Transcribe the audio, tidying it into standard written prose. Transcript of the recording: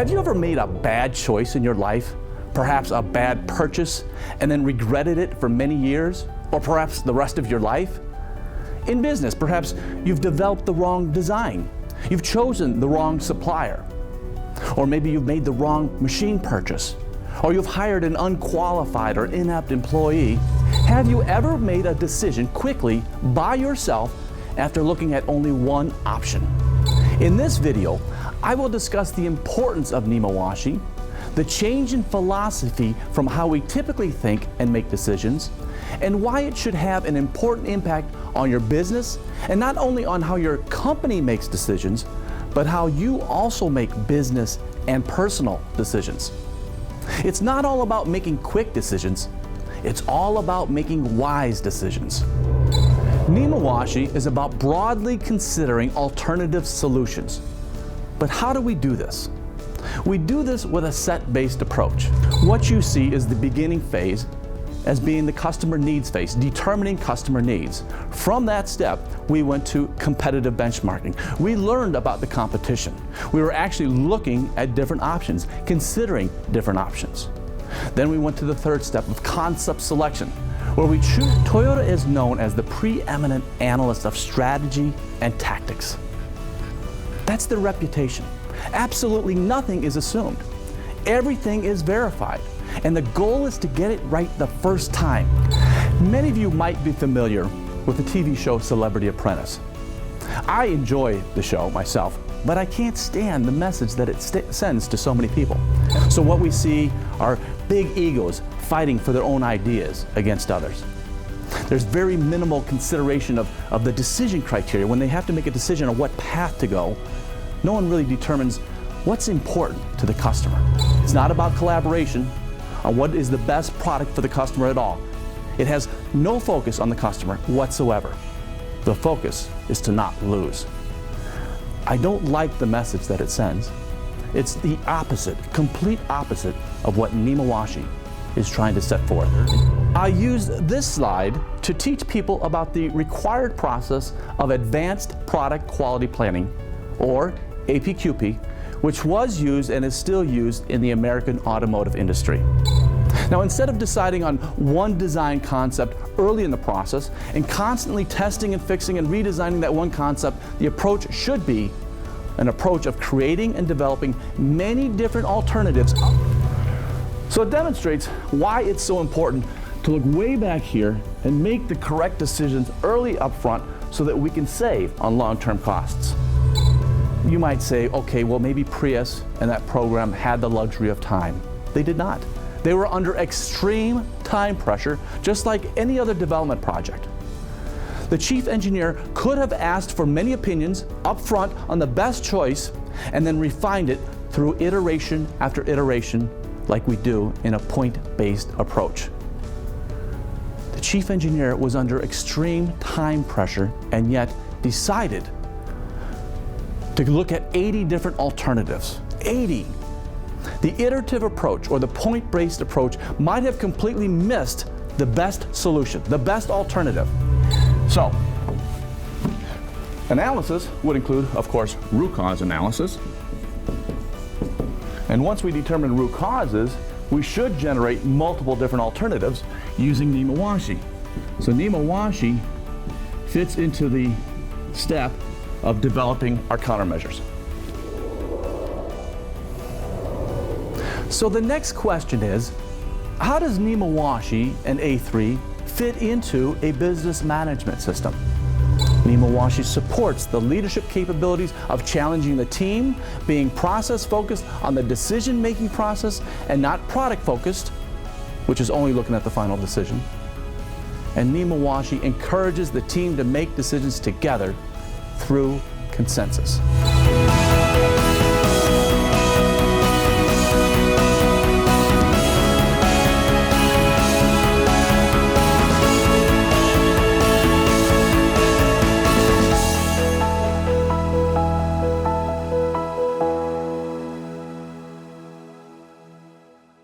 Have you ever made a bad choice in your life? Perhaps a bad purchase and then regretted it for many years? Or perhaps the rest of your life? In business, perhaps you've developed the wrong design. You've chosen the wrong supplier. Or maybe you've made the wrong machine purchase. Or you've hired an unqualified or inept employee. Have you ever made a decision quickly by yourself after looking at only one option? In this video, I will discuss the importance of Nemawashi, the change in philosophy from how we typically think and make decisions, and why it should have an important impact on your business, and not only on how your company makes decisions, but how you also make business and personal decisions. It's not all about making quick decisions, it's all about making wise decisions. Nemawashi is about broadly considering alternative solutions. But how do we do this? We do this with a set-based approach. What you see is the beginning phase as being the customer needs phase, determining customer needs. From that step, we went to competitive benchmarking. We learned about the competition. We were actually looking at different options, considering different options. Then we went to the third step of concept selection, where we choose. Toyota is known as the preeminent analyst of strategy and tactics. That's their reputation. Absolutely nothing is assumed. Everything is verified. And the goal is to get it right the first time. Many of you might be familiar with the TV show Celebrity Apprentice. I enjoy the show myself, but I can't stand the message that it sends to so many people. So what we see are big egos fighting for their own ideas against others. There's very minimal consideration of the decision criteria. When they have to make a decision on what path to go, no one really determines what's important to the customer. It's not about collaboration on what is the best product for the customer at all. It has no focus on the customer whatsoever. The focus is to not lose. I don't like the message that it sends. It's the opposite, complete opposite of what Nemawashi is trying to set forth. I used this slide to teach people about the required process of advanced product quality planning, or Apqp, which was used and is still used in the American automotive industry. Now, instead of deciding on one design concept early in the process and constantly testing and fixing and redesigning that one concept, the approach should be an approach of creating and developing many different alternatives. So it demonstrates why it's so important to look way back here and make the correct decisions early up front so that we can save on long-term costs. You might say, okay, well, maybe Prius and that program had the luxury of time. They did not. They were under extreme time pressure, just like any other development project. The chief engineer could have asked for many opinions up front on the best choice and then refined it through iteration after iteration, like we do in a point-based approach. The chief engineer was under extreme time pressure and yet decided to look at 80 different alternatives. 80! The iterative approach or the point-based approach might have completely missed the best solution, the best alternative. So, analysis would include, of course, root cause analysis. And once we determine root causes, we should generate multiple different alternatives using Nemawashi. So Nemawashi fits into the step of developing our countermeasures. So the next question is, how does Nemawashi and A3 fit into a business management system? Nemawashi supports the leadership capabilities of challenging the team, being process-focused on the decision-making process and not product-focused, which is only looking at the final decision. And Nemawashi encourages the team to make decisions together through consensus.